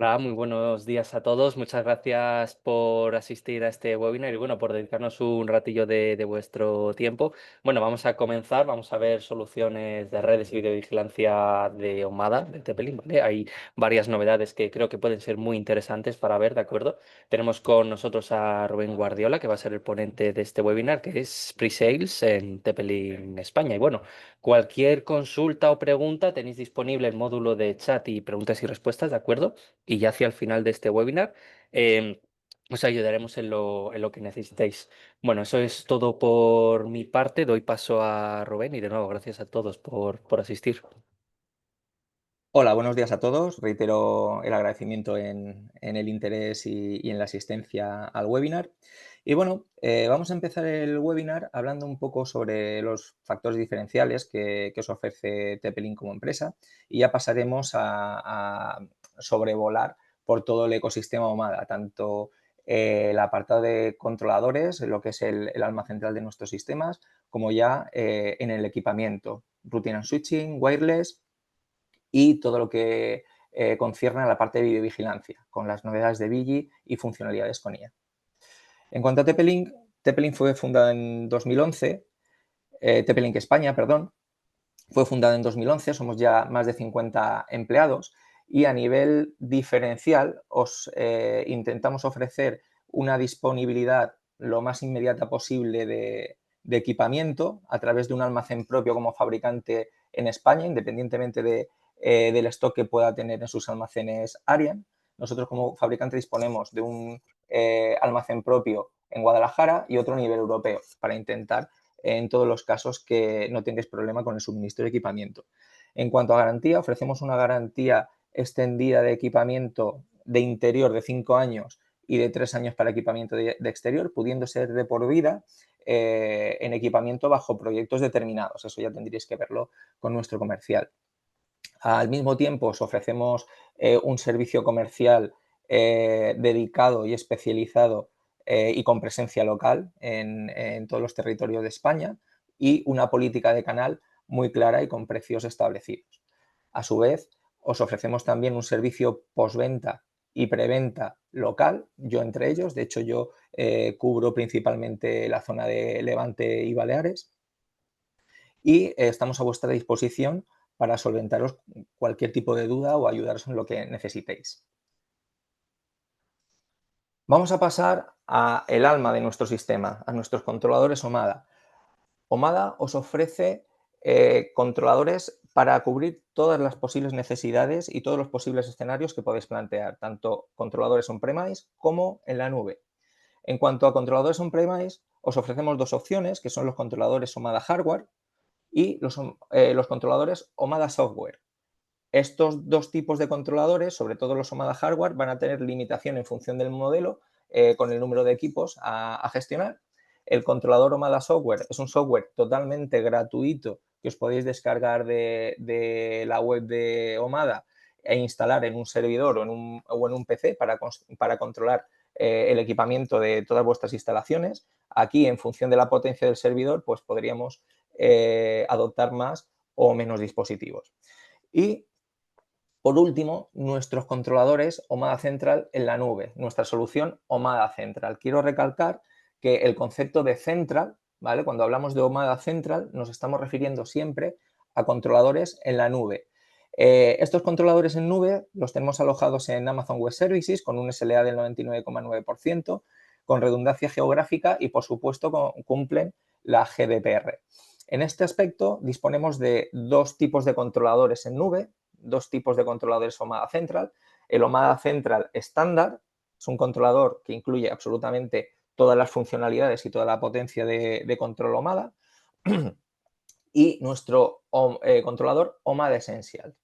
Hola, muy buenos días a todos. Muchas gracias por asistir a este webinar y bueno, por dedicarnos un ratillo de vuestro tiempo. Bueno, vamos a comenzar, vamos a ver soluciones de redes y videovigilancia de Omada, de Tepelin, ¿vale? Hay varias novedades que creo que pueden ser muy interesantes para ver, ¿de acuerdo? Tenemos con nosotros a Rubén Guardiola, que va a ser el ponente de este webinar, que es Pre-Sales en Tepelin, España. Y bueno, cualquier consulta o pregunta tenéis disponible el módulo de chat y preguntas y respuestas, ¿de acuerdo? Y ya hacia el final de este webinar em, os ayudaremos en lo que necesitéis. Bueno, eso es todo por mi parte. Doy paso a Rubén y de nuevo gracias a todos por asistir. Hola, buenos días a todos. Reitero el agradecimiento en el interés y en la asistencia al webinar. Y bueno, vamos a empezar el webinar hablando un poco sobre los factores diferenciales que os ofrece Tepelin como empresa y ya pasaremos a sobrevolar por todo el ecosistema Omada, tanto el apartado de controladores, lo que es el alma central de nuestros sistemas, como ya en el equipamiento, routing and switching, wireless y todo lo que concierne a la parte de videovigilancia, con las novedades de Vigi y funcionalidades con IA. En cuanto a Tepelink, Tepelink fue fundada en 2011, Tepelink España, perdón, fue fundada en 2011, somos ya más de 50 empleados y a nivel diferencial os intentamos ofrecer una disponibilidad lo más inmediata posible de equipamiento a través de un almacén propio como fabricante en España, independientemente del stock que pueda tener en sus almacenes Arian. Nosotros como fabricante disponemos de un almacén propio en Guadalajara y otro a nivel europeo para intentar en todos los casos que no tengáis problema con el suministro de equipamiento. En cuanto a garantía, ofrecemos una garantía extendida de equipamiento de interior de 5 años y de 3 años para equipamiento de exterior, pudiendo ser de por vida en equipamiento bajo proyectos determinados. Eso ya tendríais que verlo con nuestro comercial. Al mismo tiempo, os ofrecemos un servicio comercial dedicado y especializado y con presencia local en todos los territorios de España y una política de canal muy clara y con precios establecidos. A su vez, os ofrecemos también un servicio postventa y preventa local, yo entre ellos. De hecho, yo cubro principalmente la zona de Levante y Baleares y estamos a vuestra disposición para solventaros cualquier tipo de duda o ayudaros en lo que necesitéis. Vamos a pasar a el alma de nuestro sistema, a nuestros controladores Omada. Omada os ofrece controladores para cubrir todas las posibles necesidades y todos los posibles escenarios que podéis plantear, tanto controladores on-premise como en la nube. En cuanto a controladores on-premise, os ofrecemos dos opciones, que son los controladores Omada Hardware y los controladores Omada Software. Estos dos tipos de controladores, sobre todo los Omada Hardware, van a tener limitación en función del modelo con el número de equipos a gestionar. El controlador Omada Software es un software totalmente gratuito que os podéis descargar de la web de Omada e instalar en un servidor o en un PC para controlar el equipamiento de todas vuestras instalaciones. Aquí, en función de la potencia del servidor, pues podríamos adoptar más o menos dispositivos. Y por último, nuestros controladores Omada Central en la nube, nuestra solución Omada Central. Quiero recalcar que el concepto de Central, ¿vale? Cuando hablamos de Omada Central, nos estamos refiriendo siempre a controladores en la nube. Estos controladores en nube los tenemos alojados en Amazon Web Services con un SLA del 99,9%, con redundancia geográfica y, por supuesto, cumplen la GDPR. En este aspecto, disponemos de dos tipos de controladores en nube, dos tipos de controladores Omada Central. El Omada Central estándar es un controlador que incluye absolutamente todas las funcionalidades y toda la potencia de control Omada. Y nuestro controlador Omada Essential.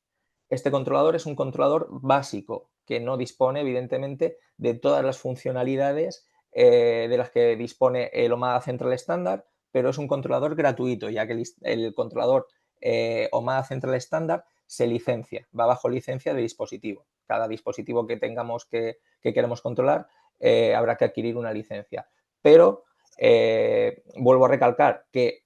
Este controlador es un controlador básico que no dispone, evidentemente, de todas las funcionalidades de las que dispone el Omada Central estándar, pero es un controlador gratuito, ya que el controlador Omada Central estándar se licencia, va bajo licencia de dispositivo. Cada dispositivo que tengamos que queremos controlar habrá que adquirir una licencia. Pero vuelvo a recalcar que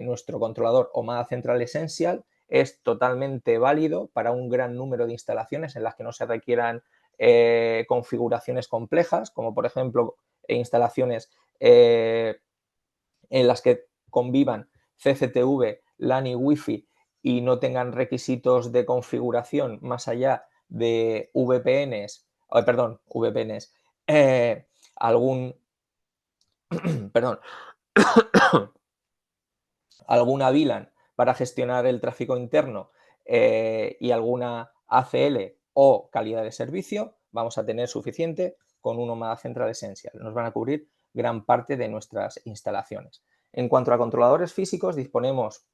nuestro controlador Omada Central Essential es totalmente válido para un gran número de instalaciones en las que no se requieran configuraciones complejas, como por ejemplo instalaciones en las que convivan CCTV, LAN y Wi-Fi y no tengan requisitos de configuración más allá de VPNs, algún, perdón, alguna VLAN para gestionar el tráfico interno y alguna ACL o calidad de servicio, vamos a tener suficiente con un Omada Central Essential. Nos van a cubrir gran parte de nuestras instalaciones. En cuanto a controladores físicos, disponemos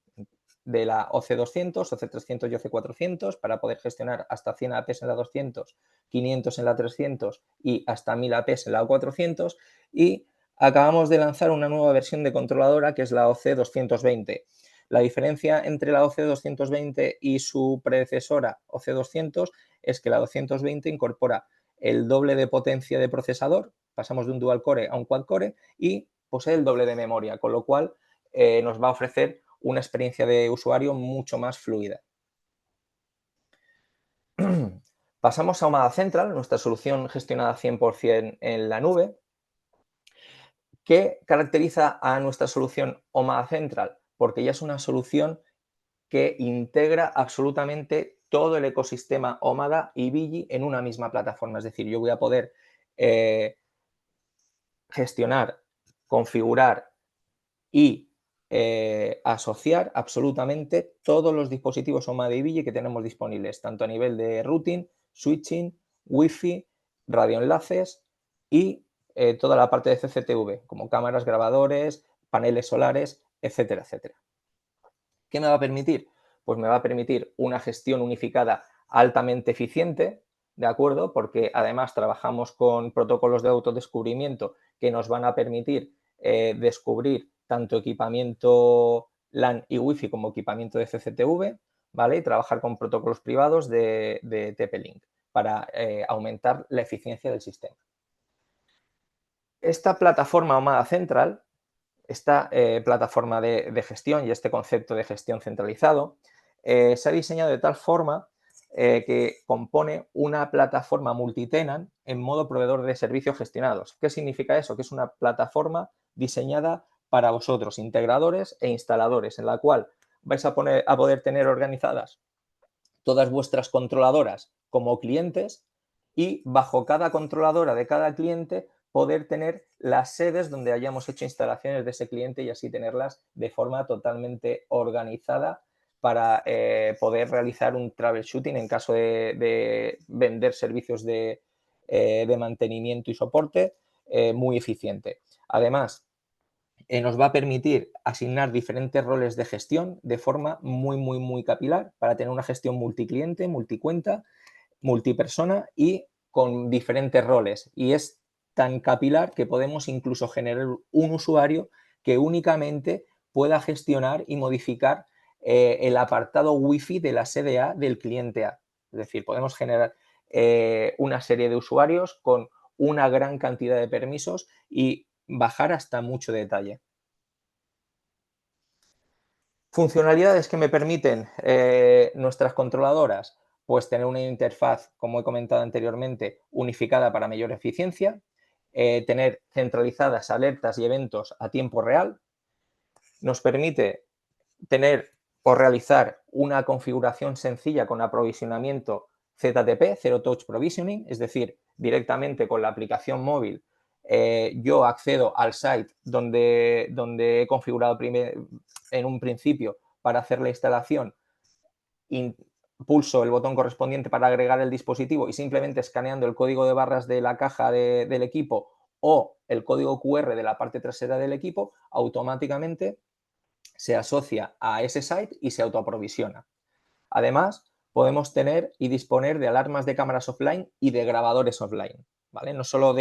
de la OC200, OC300 y OC400 para poder gestionar hasta 100 APs en la 200, 500 en la 300 y hasta 1000 APs en la O400, y acabamos de lanzar una nueva versión de controladora que es la OC220. La diferencia entre la OC220 y su predecesora OC200 es que la 220 incorpora el doble de potencia de procesador, pasamos de un dual core a un quad core, y posee el doble de memoria, con lo cual nos va a ofrecer una experiencia de usuario mucho más fluida. Pasamos a Omada Central, nuestra solución gestionada 100% en la nube. ¿Qué caracteriza a nuestra solución Omada Central? Porque ya es una solución que integra absolutamente todo el ecosistema Omada y Vigi en una misma plataforma. Es decir, yo voy a poder gestionar, configurar y asociar absolutamente todos los dispositivos Omada y Vigi que tenemos disponibles, tanto a nivel de routing, switching, Wi-Fi, radioenlaces y toda la parte de CCTV, como cámaras, grabadores, paneles solares, etcétera, etcétera. ¿Qué me va a permitir? Pues me va a permitir una gestión unificada altamente eficiente, ¿de acuerdo? Porque además trabajamos con protocolos de autodescubrimiento que nos van a permitir descubrir tanto equipamiento LAN y Wi-Fi como equipamiento de CCTV, ¿vale? Y trabajar con protocolos privados de TP-Link para aumentar la eficiencia del sistema. Esta plataforma Omada Central, esta plataforma de gestión y este concepto de gestión centralizado se ha diseñado de tal forma que compone una plataforma multitenant en modo proveedor de servicios gestionados. ¿Qué significa eso? Que es una plataforma diseñada para vosotros, integradores e instaladores, en la cual vais a poder tener organizadas todas vuestras controladoras como clientes y bajo cada controladora de cada cliente poder tener las sedes donde hayamos hecho instalaciones de ese cliente y así tenerlas de forma totalmente organizada para poder realizar un troubleshooting en caso de vender servicios de mantenimiento y soporte muy eficiente. Además, nos va a permitir asignar diferentes roles de gestión de forma muy capilar para tener una gestión multicliente, multicuenta, multipersona y con diferentes roles. Y es tan capilar que podemos incluso generar un usuario que únicamente pueda gestionar y modificar el apartado Wi-Fi de la sede A del cliente A. Es decir, podemos generar una serie de usuarios con una gran cantidad de permisos y bajar hasta mucho detalle. Funcionalidades que me permiten nuestras controladoras, pues tener una interfaz, como he comentado anteriormente, unificada para mayor eficiencia, tener centralizadas alertas y eventos a tiempo real, nos permite tener o realizar una configuración sencilla con aprovisionamiento ZTP, Zero Touch Provisioning, es decir, directamente con la aplicación móvil yo accedo al site donde he configurado en un principio para hacer la instalación, pulso el botón correspondiente para agregar el dispositivo y simplemente escaneando el código de barras de la caja del equipo o el código QR de la parte trasera del equipo, automáticamente se asocia a ese site y se autoaprovisiona. Además, podemos tener y disponer de alarmas de cámaras offline y de grabadores offline, ¿vale? No solo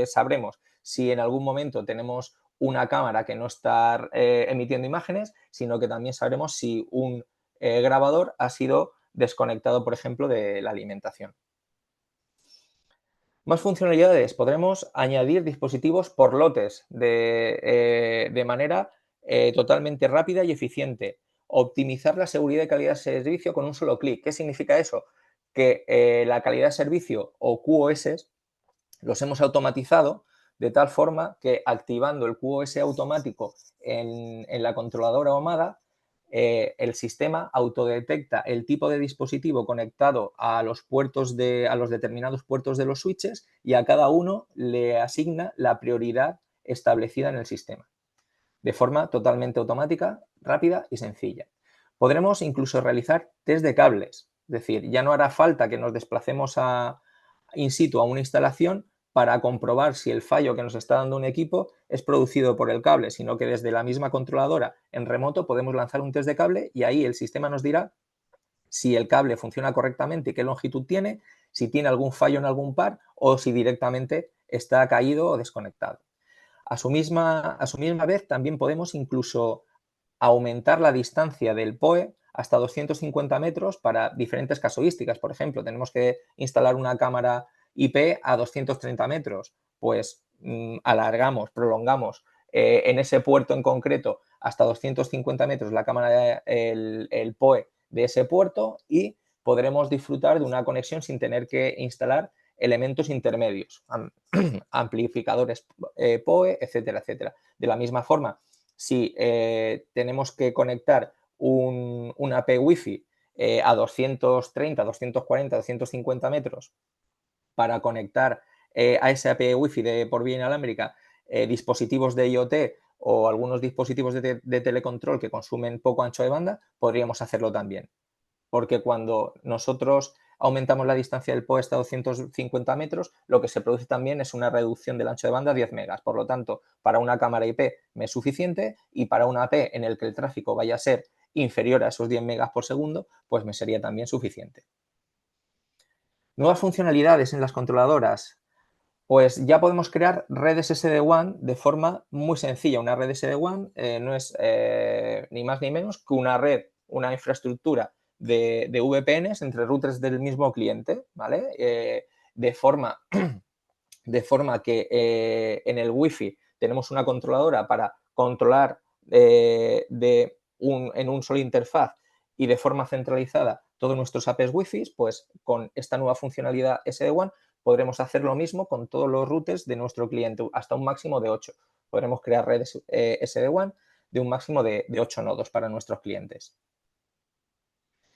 sabremos si en algún momento tenemos una cámara que no está emitiendo imágenes, sino que también sabremos si un grabador ha sido desconectado, por ejemplo, de la alimentación. Más funcionalidades. Podremos añadir dispositivos por lotes de manera totalmente rápida y eficiente. Optimizar la seguridad y calidad de servicio con un solo clic. ¿Qué significa eso? que la calidad de servicio o QoS los hemos automatizado de tal forma que activando el QoS automático en la controladora OMADA, el sistema autodetecta el tipo de dispositivo conectado a los determinados puertos de los switches y a cada uno le asigna la prioridad establecida en el sistema, de forma totalmente automática, rápida y sencilla. Podremos incluso realizar test de cables, es decir, ya no hará falta que nos desplacemos in situ a una instalación para comprobar si el fallo que nos está dando un equipo es producido por el cable, sino que desde la misma controladora en remoto podemos lanzar un test de cable y ahí el sistema nos dirá si el cable funciona correctamente y qué longitud tiene, si tiene algún fallo en algún par o si directamente está caído o desconectado. A su misma vez, también podemos incluso aumentar la distancia del PoE hasta 250 metros para diferentes casuísticas. Por ejemplo, tenemos que instalar una cámara IP a 230 metros, pues alargamos, prolongamos en ese puerto en concreto hasta 250 metros la cámara, el PoE de ese puerto y podremos disfrutar de una conexión sin tener que instalar elementos intermedios, amplificadores PoE, etcétera, etcétera. De la misma forma, si tenemos que conectar una AP Wi-Fi a 230, 240, 250 metros para conectar a esa AP Wi-Fi por vía inalámbrica dispositivos de IoT o algunos dispositivos de telecontrol que consumen poco ancho de banda, podríamos hacerlo también. Porque cuando nosotros aumentamos la distancia del PoE hasta 250 metros, lo que se produce también es una reducción del ancho de banda a 10 megas. Por lo tanto, para una cámara IP me es suficiente y para una AP en el que el tráfico vaya a ser inferior a esos 10 megas por segundo, pues me sería también suficiente. Nuevas funcionalidades en las controladoras. Pues ya podemos crear redes SD-WAN de forma muy sencilla. Una red SD-WAN no es ni más ni menos que una red, una infraestructura de VPNs entre routers del mismo cliente, ¿vale? De forma que en el Wi-Fi tenemos una controladora para controlar en un solo interfaz y de forma centralizada todos nuestros APs Wi-Fi, pues con esta nueva funcionalidad SD-WAN podremos hacer lo mismo con todos los routers de nuestro cliente, hasta un máximo de 8. Podremos crear redes SD-WAN de un máximo de 8 nodos para nuestros clientes.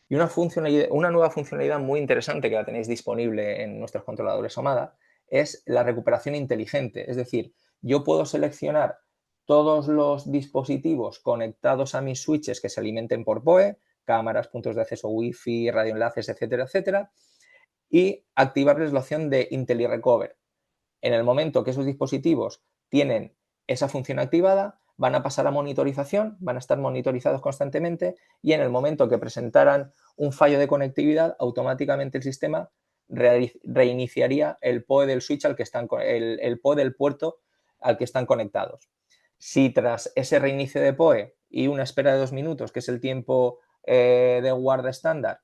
Y una nueva funcionalidad muy interesante que la tenéis disponible en nuestros controladores OMADA es la recuperación inteligente. Es decir, yo puedo seleccionar todos los dispositivos conectados a mis switches que se alimenten por PoE, cámaras, puntos de acceso Wi-Fi, radioenlaces, etcétera, etcétera, y activarles la opción de IntelliRecover. En el momento que esos dispositivos tienen esa función activada, van a pasar a monitorización, van a estar monitorizados constantemente y en el momento que presentaran un fallo de conectividad, automáticamente el sistema reiniciaría el PoE del switch al que están, el PoE del puerto al que están conectados. Si tras ese reinicio de PoE y una espera de 2 minutos, que es el tiempo de guarda estándar,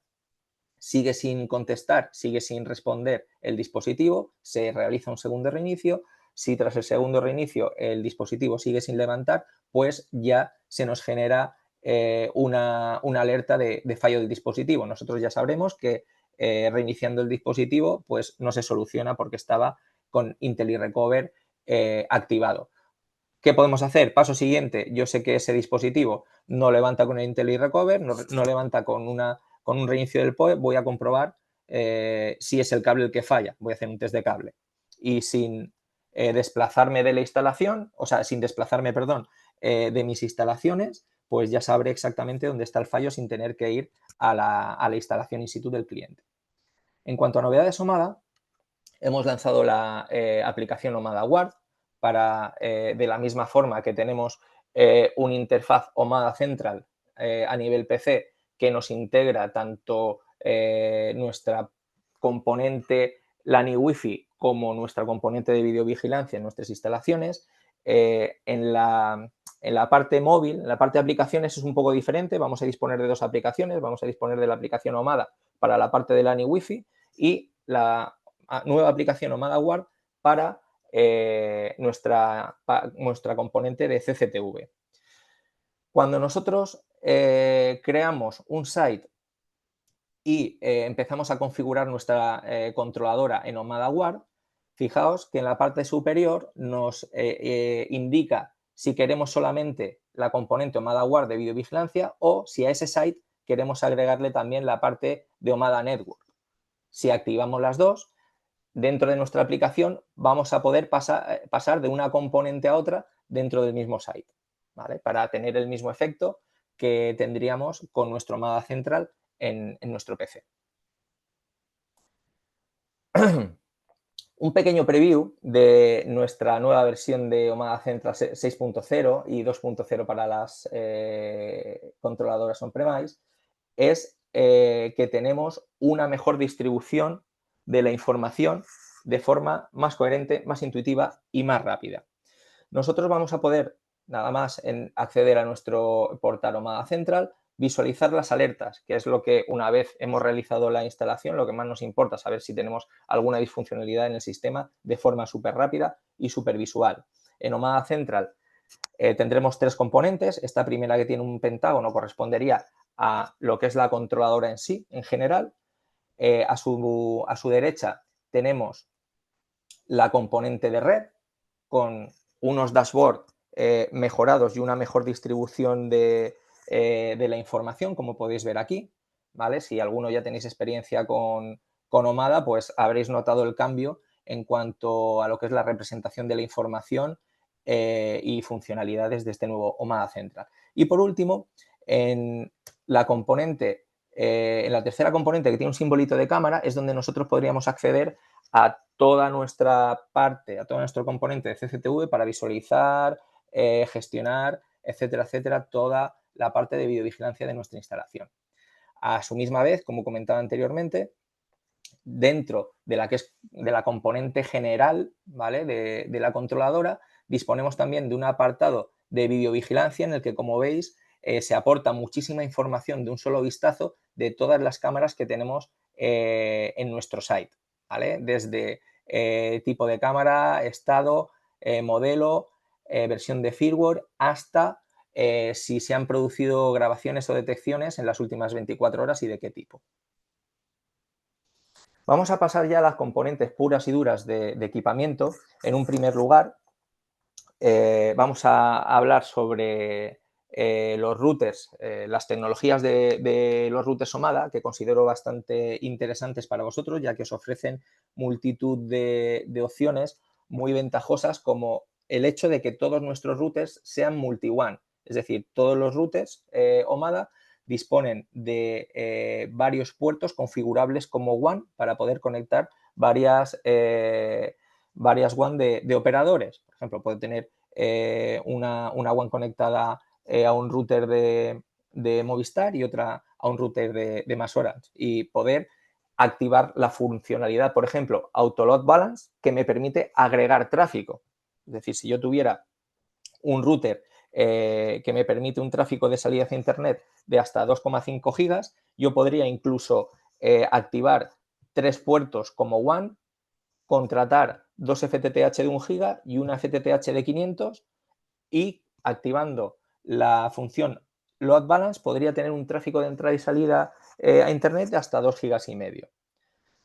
sigue sin contestar, sigue sin responder el dispositivo, se realiza un segundo reinicio. Si tras el segundo reinicio el dispositivo sigue sin levantar, pues ya se nos genera una alerta de fallo del dispositivo. Nosotros ya sabremos que reiniciando el dispositivo pues no se soluciona porque estaba con IntelliRecover activado. ¿Qué podemos hacer? Paso siguiente, yo sé que ese dispositivo no levanta con el IntelliRecover, no levanta con un reinicio del PoE, voy a comprobar si es el cable el que falla. Voy a hacer un test de cable. Y sin desplazarme de la instalación, o sea, sin desplazarme, perdón, de mis instalaciones, pues ya sabré exactamente dónde está el fallo sin tener que ir a la instalación in situ del cliente. En cuanto a novedades OMADA, hemos lanzado la aplicación OMADA Guard para, de la misma forma que tenemos una interfaz OMADA Central a nivel PC que nos integra tanto nuestra componente LAN y Wi-Fi como nuestra componente de videovigilancia en nuestras instalaciones. En la parte móvil, en la parte de aplicaciones es un poco diferente. Vamos a disponer de dos aplicaciones. Vamos a disponer de la aplicación OMADA para la parte de LAN y Wi-Fi y la nueva aplicación OMADA Guard para nuestra componente de CCTV. Cuando nosotros creamos un site y empezamos a configurar nuestra controladora en OmadaWare, fijaos que en la parte superior nos indica si queremos solamente la componente OmadaWare de videovigilancia o si a ese site queremos agregarle también la parte de Omada Network. Si activamos las dos, dentro de nuestra aplicación vamos a poder pasar de una componente a otra dentro del mismo site, ¿vale? Para tener el mismo efecto que tendríamos con nuestro Omada central en nuestro PC. Un pequeño preview de nuestra nueva versión de Omada Central 6.0 y 2.0 para las controladoras on-premise es que tenemos una mejor distribución de la información de forma más coherente, más intuitiva y más rápida. Nosotros vamos a poder, nada más en acceder a nuestro portal Omada Central, visualizar las alertas, que es lo que una vez hemos realizado la instalación, lo que más nos importa, saber si tenemos alguna disfuncionalidad en el sistema de forma súper rápida y súper visual. En Omada Central tendremos tres componentes. Esta primera, que tiene un pentágono, correspondería a lo que es la controladora en sí, en general. A su derecha tenemos la componente de red con unos dashboards mejorados y una mejor distribución de la información, como podéis ver aquí, ¿vale? Si alguno ya tenéis experiencia con Omada, pues habréis notado el cambio en cuanto a lo que es la representación de la información y funcionalidades de este nuevo Omada Central. Y por último, en la componente, en la tercera componente, que tiene un simbolito de cámara, es donde nosotros podríamos acceder a toda nuestra parte, a todo nuestro componente de CCTV para visualizar, gestionar, etcétera, etcétera, toda la parte de videovigilancia de nuestra instalación. A su misma vez, como comentaba anteriormente, dentro de la que es de la componente general, ¿vale? de la controladora, disponemos también de un apartado de videovigilancia en el que, como veis, se aporta muchísima información de un solo vistazo de todas las cámaras que tenemos en nuestro site, ¿vale? Desde tipo de cámara, estado, modelo, versión de firmware, hasta si se han producido grabaciones o detecciones en las últimas 24 horas y de qué tipo. Vamos a pasar ya a las componentes puras y duras de equipamiento. En un primer lugar, vamos a hablar sobre los routers, las tecnologías de los routers Omada, que considero bastante interesantes para vosotros, ya que os ofrecen multitud de opciones muy ventajosas, como el hecho de que todos nuestros routers sean multi-WAN. Es decir, todos los routers Omada disponen de varios puertos configurables como WAN para poder conectar varias WAN de operadores. Por ejemplo, puede tener una WAN conectada a un router de Movistar y otra a un router de MasOrange, y poder activar la funcionalidad, por ejemplo, Auto Load Balance, que me permite agregar tráfico. Es decir, si yo tuviera un router que me permite un tráfico de salida hacia Internet de hasta 2,5 gigas, yo podría incluso activar 3 puertos como WAN, contratar 2 FTTH de 1 giga y una FTTH de 500, y activando la función Load Balance podría tener un tráfico de entrada y salida a Internet de hasta 2 gigas y medio.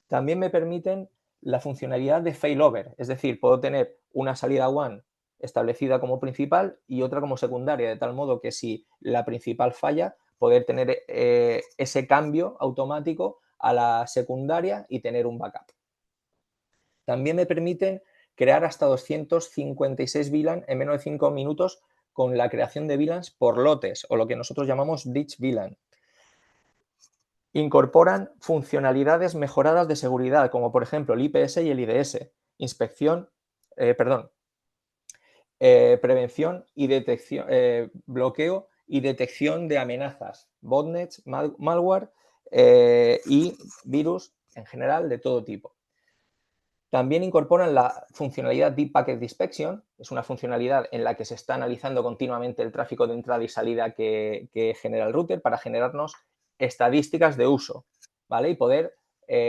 También me permiten la funcionalidad de failover, es decir, puedo tener una salida WAN establecida como principal y otra como secundaria, de tal modo que si la principal falla, poder tener ese cambio automático a la secundaria y tener un backup. También me permiten crear hasta 256 VLAN en menos de 5 minutos con la creación de VLANs por lotes, o lo que nosotros llamamos Bridge VLAN. Incorporan funcionalidades mejoradas de seguridad, como por ejemplo el IPS y el IDS, prevención y detección, bloqueo y detección de amenazas, botnets, malware y virus en general de todo tipo. También incorporan la funcionalidad Deep Packet Inspection, es una funcionalidad en la que se está analizando continuamente el tráfico de entrada y salida que genera el router para generarnos estadísticas de uso, ¿vale? Y poder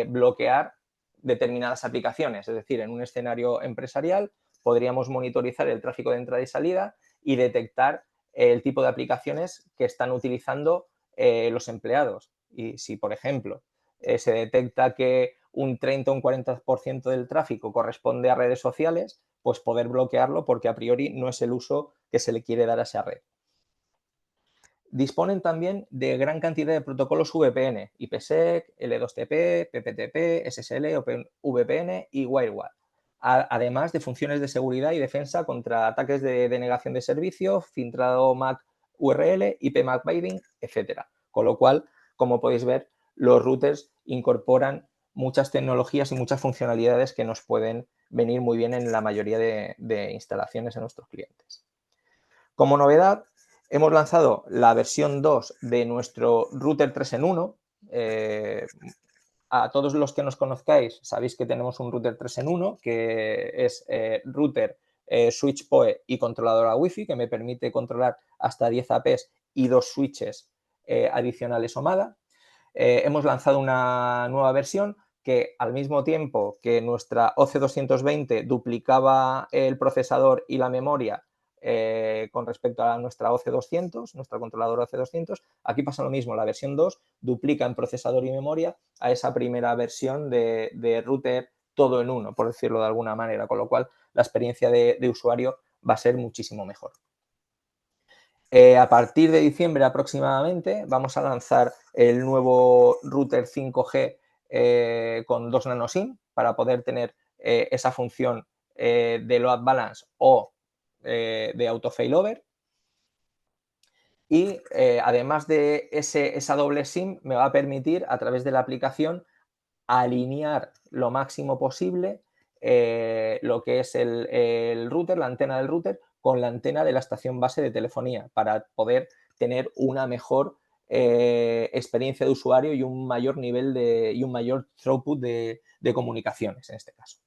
bloquear determinadas aplicaciones. Es decir, en un escenario empresarial podríamos monitorizar el tráfico de entrada y salida y detectar el tipo de aplicaciones que están utilizando los empleados. Y si, por ejemplo, se detecta que un 30 o un 40% del tráfico corresponde a redes sociales, pues poder bloquearlo porque a priori no es el uso que se le quiere dar a esa red. Disponen también de gran cantidad de protocolos VPN, IPsec, L2TP, PPTP, SSL, VPN y WireGuard, además de funciones de seguridad y defensa contra ataques de denegación de servicio, filtrado MAC URL, IP MAC binding, etc. Con lo cual, como podéis ver, los routers incorporan muchas tecnologías y muchas funcionalidades que nos pueden venir muy bien en la mayoría de instalaciones en nuestros clientes. Como novedad, hemos lanzado la versión 2 de nuestro router 3 en 1. A todos los que nos conozcáis, sabéis que tenemos un router 3 en 1, que es router, switch PoE y controladora Wi-Fi, que me permite controlar hasta 10 APs y 2 switches adicionales OMADA. Hemos lanzado una nueva versión que al mismo tiempo que nuestra OC220 duplicaba el procesador y la memoria con respecto a nuestra OC200, nuestra controladora OC200, aquí pasa lo mismo, la versión 2 duplica en procesador y memoria a esa primera versión de router todo en uno, por decirlo de alguna manera, con lo cual la experiencia de usuario va a ser muchísimo mejor. A partir de diciembre aproximadamente vamos a lanzar el nuevo router 5G con 2 nanoSIM para poder tener esa función de load balance o de auto failover. Y además de esa doble SIM me va a permitir a través de la aplicación alinear lo máximo posible lo que es el router, la antena del router, con la antena de la estación base de telefonía para poder tener una mejor experiencia de usuario y un mayor nivel y un mayor throughput de comunicaciones en este caso.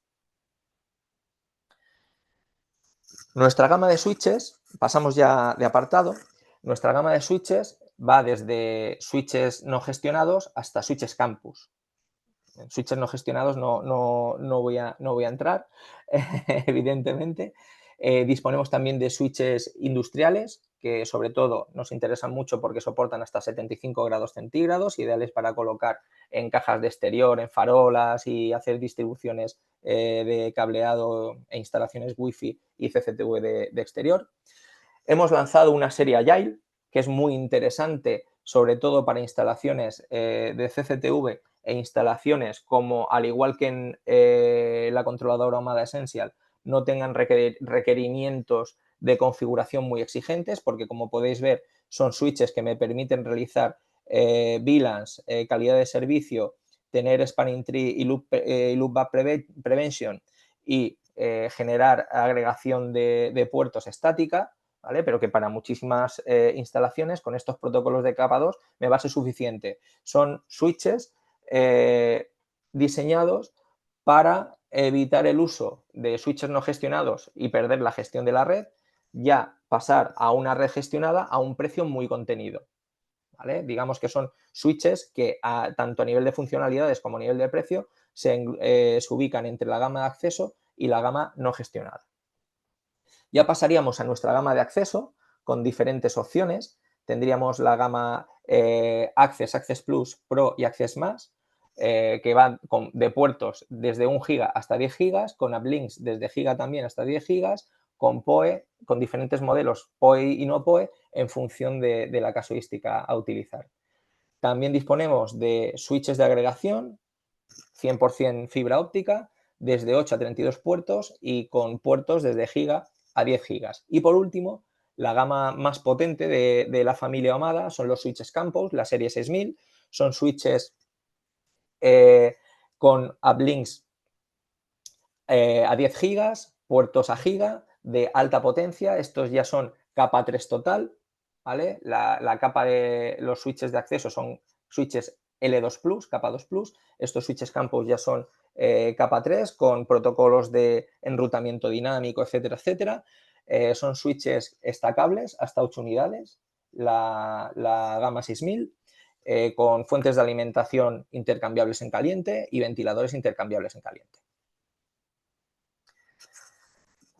Nuestra gama de switches, pasamos ya de apartado, nuestra gama de switches va desde switches no gestionados hasta switches campus. En switches no gestionados no voy a entrar, evidentemente. Disponemos también de switches industriales, que sobre todo nos interesan mucho porque soportan hasta 75 grados centígrados, ideales para colocar en cajas de exterior, en farolas y hacer distribuciones de cableado e instalaciones Wi-Fi y CCTV de exterior. Hemos lanzado una serie Agile, que es muy interesante, sobre todo para instalaciones de CCTV e instalaciones como, al igual que en la controladora OMADA Essential, no tengan requerimientos de configuración muy exigentes, porque como podéis ver, son switches que me permiten realizar VLANs, calidad de servicio, tener spanning tree y loopback prevention y generar agregación de puertos estática, ¿vale? Pero que para muchísimas instalaciones con estos protocolos de capa 2 me va a ser suficiente. Son switches diseñados para evitar el uso de switches no gestionados y perder la gestión de la red, ya pasar a una red gestionada a un precio muy contenido. ¿Vale? Digamos que son switches que tanto a nivel de funcionalidades como a nivel de precio se ubican entre la gama de acceso y la gama no gestionada. Ya pasaríamos a nuestra gama de acceso con diferentes opciones. Tendríamos la gama Access, Access Plus, Pro y Access Más, que van de puertos desde 1 GB hasta 10 GB, con uplinks desde GB también hasta 10 GB, con PoE, con diferentes modelos PoE y no PoE, en función de la casuística a utilizar. También disponemos de switches de agregación, 100% fibra óptica, desde 8 a 32 puertos y con puertos desde GB a 10 GB. Y por último, la gama más potente de la familia OMADA son los switches Campus, la serie 6000. Son switches con uplinks a 10 GB, puertos a GB, de alta potencia. Estos ya son capa 3 total, ¿vale? La capa de los switches de acceso son switches L2 Plus, capa 2 Plus. Estos switches Campus ya son capa 3 con protocolos de enrutamiento dinámico, etcétera, etcétera. Son switches estacables hasta 8 unidades, la gama 6000, con fuentes de alimentación intercambiables en caliente y ventiladores intercambiables en caliente.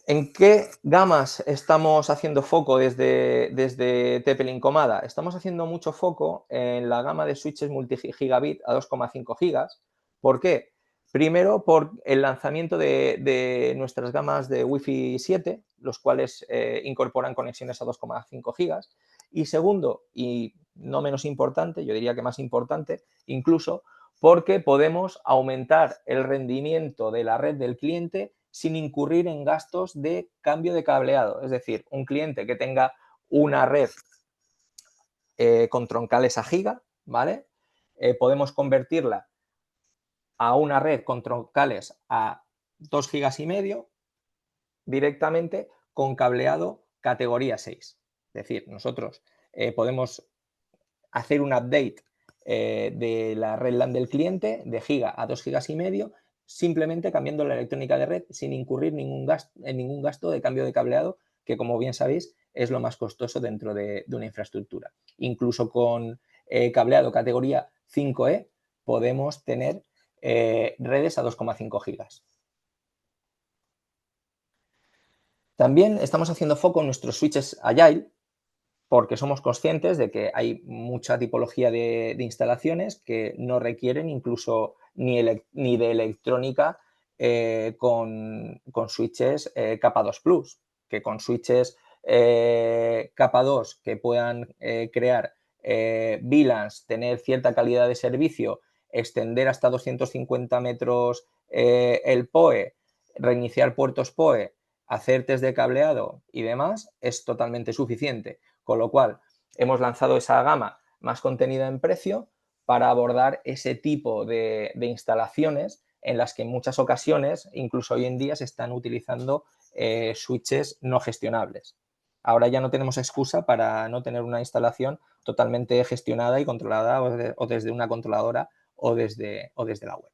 ¿En qué gamas estamos haciendo foco desde TP-Link Comada? Estamos haciendo mucho foco en la gama de switches multi-gigabit a 2,5 gigas. ¿Por qué? Primero, por el lanzamiento de nuestras gamas de Wi-Fi 7, los cuales incorporan conexiones a 2,5 gigas. Y segundo, y no menos importante, yo diría que más importante, incluso, porque podemos aumentar el rendimiento de la red del cliente sin incurrir en gastos de cambio de cableado. Es decir, un cliente que tenga una red con troncales a giga, ¿vale? Podemos convertirla a una red con troncales a 2 gigas y medio directamente con cableado categoría 6. Es decir, nosotros podemos hacer un update de la red LAN del cliente de giga a 2 gigas y medio, simplemente cambiando la electrónica de red sin incurrir en ningún gasto de cambio de cableado, que como bien sabéis es lo más costoso dentro de una infraestructura. Incluso con cableado categoría 5E podemos tener redes a 2,5 gigas. También estamos haciendo foco en nuestros switches Agile, porque somos conscientes de que hay mucha tipología de instalaciones que no requieren incluso ni de electrónica con switches capa 2 Plus, que con switches capa 2 que puedan crear VLANs, tener cierta calidad de servicio, extender hasta 250 metros el PoE, reiniciar puertos PoE, hacer test de cableado y demás, es totalmente suficiente. Con lo cual, hemos lanzado esa gama más contenida en precio para abordar ese tipo de instalaciones en las que en muchas ocasiones, incluso hoy en día, se están utilizando switches no gestionables. Ahora ya no tenemos excusa para no tener una instalación totalmente gestionada y controlada o desde una controladora o desde la web.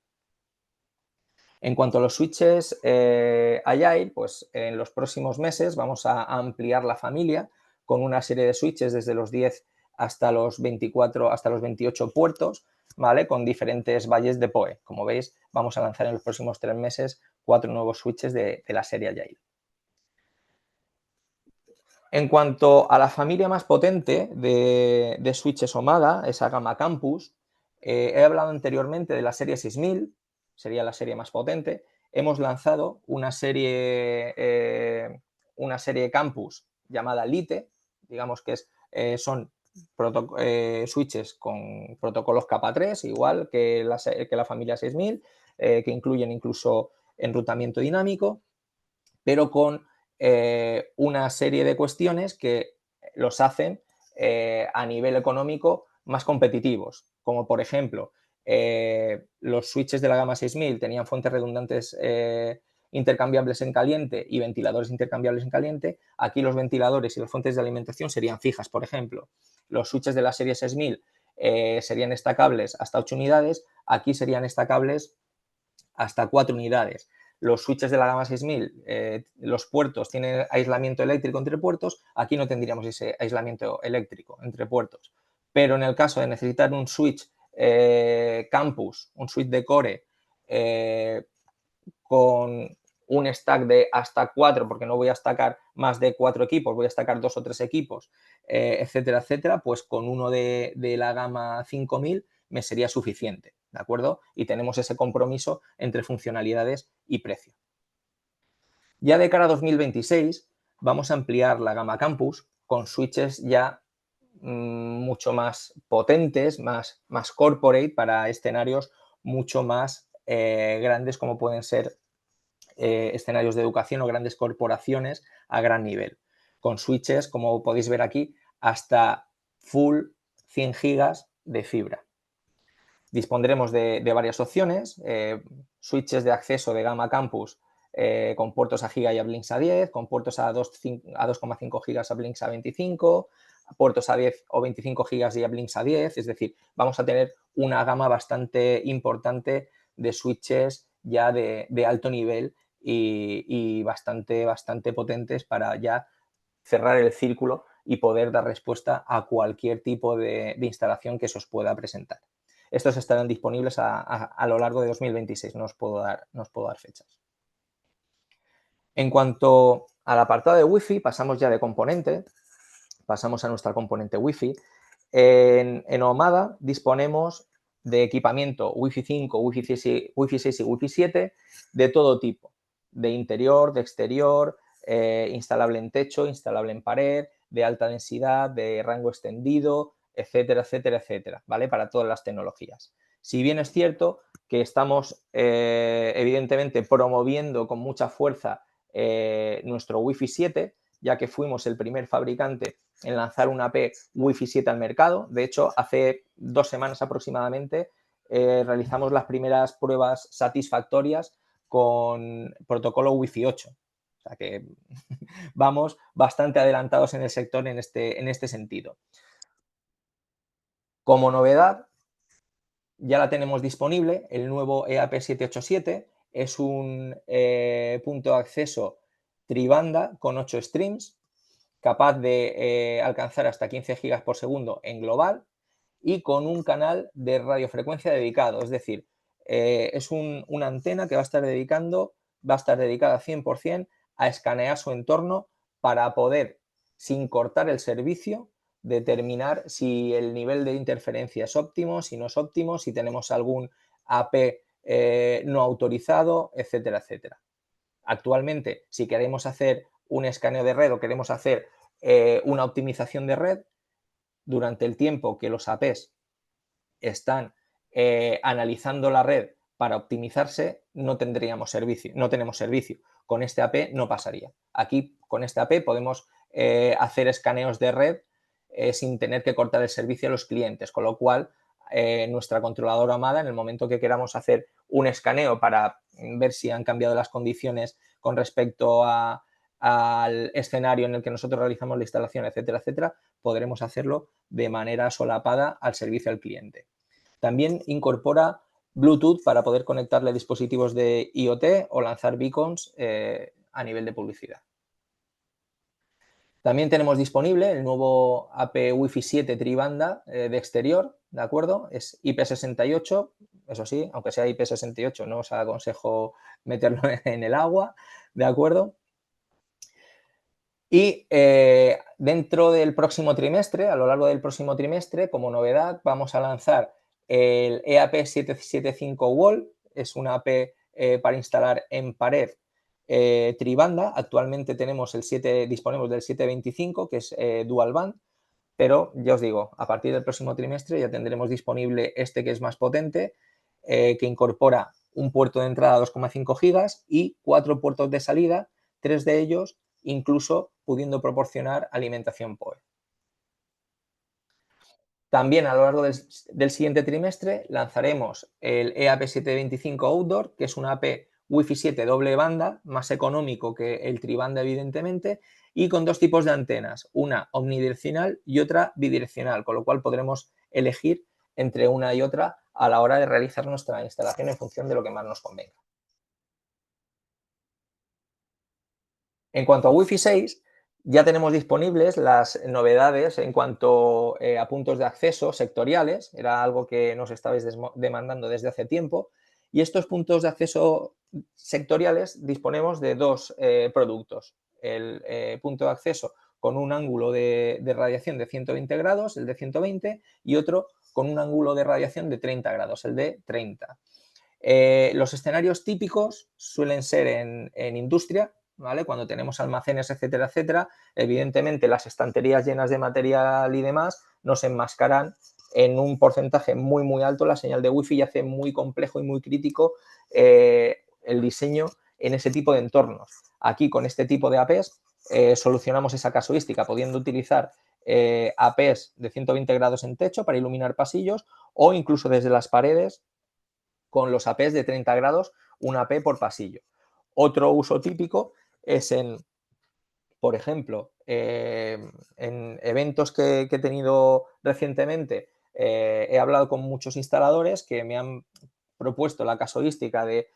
En cuanto a los switches Agile, pues en los próximos meses vamos a ampliar la familia con una serie de switches desde los 10 hasta los 24, hasta los 28 puertos, ¿vale? Con diferentes valles de PoE. Como veis, vamos a lanzar en los próximos 3 meses 4 nuevos switches de la serie Agile. En cuanto a la familia más potente de switches Omada, esa gama Campus, he hablado anteriormente de la serie 6000, sería la serie más potente. Hemos lanzado una serie Campus llamada Lite, digamos que son switches con protocolos capa 3, igual que la familia 6000, que incluyen incluso enrutamiento dinámico, pero con una serie de cuestiones que los hacen a nivel económico más competitivos, como por ejemplo los switches de la gama 6000 tenían fuentes redundantes intercambiables en caliente y ventiladores intercambiables en caliente. Aquí los ventiladores y las fuentes de alimentación serían fijas, por ejemplo. Los switches de la serie 6000 serían estacables hasta 8 unidades, aquí serían estacables hasta 4 unidades. Los switches de la gama 6000, los puertos tienen aislamiento eléctrico entre puertos, aquí no tendríamos ese aislamiento eléctrico entre puertos. Pero en el caso de necesitar un switch campus, un switch de core con un stack de hasta 4, porque no voy a stackar más de 4 equipos, voy a stackar 2 o 3 equipos, etcétera, etcétera, pues con uno de la gama 5000 me sería suficiente, ¿de acuerdo? Y tenemos ese compromiso entre funcionalidades y precio. Ya de cara a 2026 vamos a ampliar la gama Campus con switches ya mucho más potentes, más corporate para escenarios mucho más grandes como pueden ser escenarios de educación o grandes corporaciones a gran nivel, con switches, como podéis ver aquí, hasta full 100 gigas de fibra. Dispondremos de varias opciones, switches de acceso de gama Campus con puertos a giga y Uplinks a 10, con puertos a 2,5 gigas Uplinks a 25, puertos a 10 o 25 gigas y Uplinks a 10, es decir, vamos a tener una gama bastante importante de switches ya de alto nivel y bastante potentes para ya cerrar el círculo y poder dar respuesta a cualquier tipo de instalación que se os pueda presentar. Estos estarán disponibles a lo largo de 2026, no os puedo dar fechas. En cuanto al apartado de Wi-Fi, pasamos ya de componente, pasamos a nuestra componente Wi-Fi. En Omada disponemos de equipamiento Wi-Fi 5, Wi-Fi 6 y Wi-Fi 7 de todo tipo, de interior, de exterior, instalable en techo, instalable en pared, de alta densidad, de rango extendido, etcétera, etcétera, etcétera, ¿vale? Para todas las tecnologías. Si bien es cierto que estamos, evidentemente, promoviendo con mucha fuerza nuestro Wi-Fi 7, ya que fuimos el primer fabricante en lanzar una AP Wi-Fi 7 al mercado. De hecho, hace 2 semanas aproximadamente realizamos las primeras pruebas satisfactorias con protocolo Wi-Fi 8. O sea que vamos bastante adelantados en el sector en este sentido. Como novedad, ya la tenemos disponible, el nuevo EAP787 es un punto de acceso tribanda con 8 streams, capaz de alcanzar hasta 15 gigas por segundo en global y con un canal de radiofrecuencia dedicado, es decir, es una antena que va a estar dedicada 100% a escanear su entorno para poder, sin cortar el servicio, determinar si el nivel de interferencia es óptimo, si no es óptimo, si tenemos algún AP no autorizado, etcétera, etcétera. Actualmente, si queremos hacer un escaneo de red o queremos hacer una optimización de red, durante el tiempo que los APs están analizando la red para optimizarse, no tendríamos servicio, no tenemos servicio. Con este AP no pasaría. Aquí, con este AP, podemos hacer escaneos de red sin tener que cortar el servicio a los clientes, con lo cual nuestra controladora Omada, en el momento que queramos hacer un escaneo para ver si han cambiado las condiciones con respecto al escenario en el que nosotros realizamos la instalación, etcétera, etcétera, podremos hacerlo de manera solapada al servicio al cliente. También incorpora Bluetooth para poder conectarle dispositivos de IoT o lanzar beacons a nivel de publicidad. También tenemos disponible el nuevo AP Wi-Fi 7 tribanda de exterior, ¿de acuerdo? Es IP68, eso sí, aunque sea IP68, no os aconsejo meterlo en el agua, ¿de acuerdo? Y dentro del próximo trimestre, a lo largo del próximo trimestre, como novedad, vamos a lanzar el EAP775 Wall, es una AP para instalar en pared tribanda. Actualmente tenemos disponemos del 725, que es dual band, pero ya os digo, a partir del próximo trimestre ya tendremos disponible este que es más potente, que incorpora un puerto de entrada 2,5 gigas y 4 puertos de salida, 3 de ellos incluso pudiendo proporcionar alimentación PoE. También a lo largo del siguiente trimestre lanzaremos el EAP725 Outdoor, que es una AP Wi-Fi 7 doble banda, más económico que el tribanda evidentemente, y con 2 tipos de antenas, una omnidireccional y otra bidireccional, con lo cual podremos elegir entre una y otra a la hora de realizar nuestra instalación en función de lo que más nos convenga. En cuanto a Wi-Fi 6, ya tenemos disponibles las novedades en cuanto a puntos de acceso sectoriales, era algo que nos estabais demandando desde hace tiempo, y estos puntos de acceso sectoriales disponemos de 2 productos. El punto de acceso con un ángulo de radiación de 120 grados, el de 120, y otro con un ángulo de radiación de 30 grados, el de 30. Los escenarios típicos suelen ser en industria, ¿vale? Cuando tenemos almacenes, etcétera, etcétera, evidentemente las estanterías llenas de material y demás nos enmascaran en un porcentaje muy, muy alto la señal de Wi-Fi y hace muy complejo y muy crítico el diseño en ese tipo de entornos. Aquí, con este tipo de APs, solucionamos esa casuística, pudiendo utilizar APs de 120 grados en techo para iluminar pasillos o incluso desde las paredes con los APs de 30 grados, un AP por pasillo. Otro uso típico es por ejemplo, en eventos que he tenido recientemente, he hablado con muchos instaladores que me han propuesto la casuística de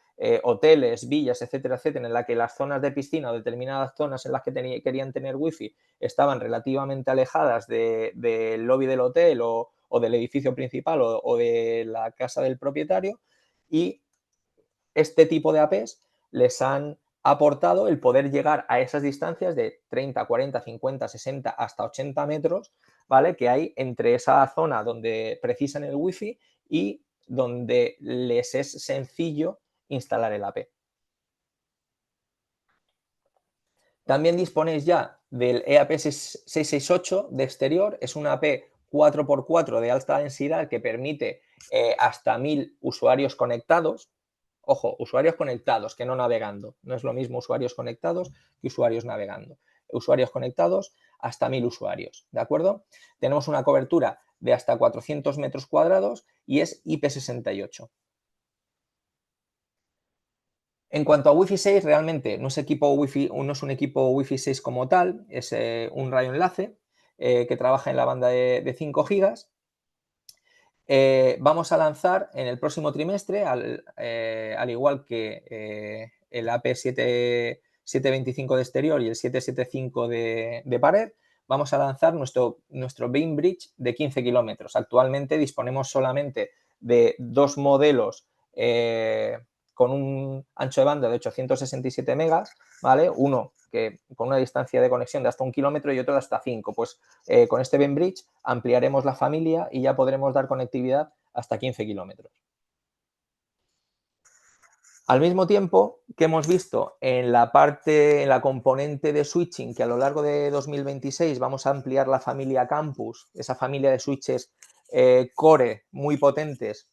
hoteles, villas, etcétera, etcétera, en la que las zonas de piscina o determinadas zonas en las que querían tener wifi estaban relativamente alejadas del lobby del hotel o del edificio principal o de la casa del propietario, y este tipo de APs les han ha aportado el poder llegar a esas distancias de 30, 40, 50, 60 hasta 80 metros, ¿vale? Que hay entre esa zona donde precisan el wifi y donde les es sencillo instalar el AP. También disponéis ya del EAP 668 de exterior, es una AP 4x4 de alta densidad que permite hasta 1000 usuarios conectados. Ojo, usuarios conectados, que no navegando. No es lo mismo usuarios conectados que usuarios navegando. Usuarios conectados hasta 1000 usuarios, ¿de acuerdo? Tenemos una cobertura de hasta 400 metros cuadrados y es IP68. En cuanto a Wi-Fi 6, realmente no es, no es un equipo Wi-Fi 6 como tal, es un radioenlace que trabaja en la banda de 5 gigas. Vamos a lanzar en el próximo trimestre, al igual que el AP725 de exterior y el 775 de pared, vamos a lanzar nuestro Beam Bridge de 15 kilómetros. Actualmente disponemos solamente de 2 modelos con un ancho de banda de 867 megas, ¿vale? Uno que con una distancia de conexión de hasta 1 kilómetro y otro de hasta 5. Pues con este Beam Bridge ampliaremos la familia y ya podremos dar conectividad hasta 15 kilómetros. Al mismo tiempo que hemos visto en la componente de switching, que a lo largo de 2026 vamos a ampliar la familia Campus, esa familia de switches Core muy potentes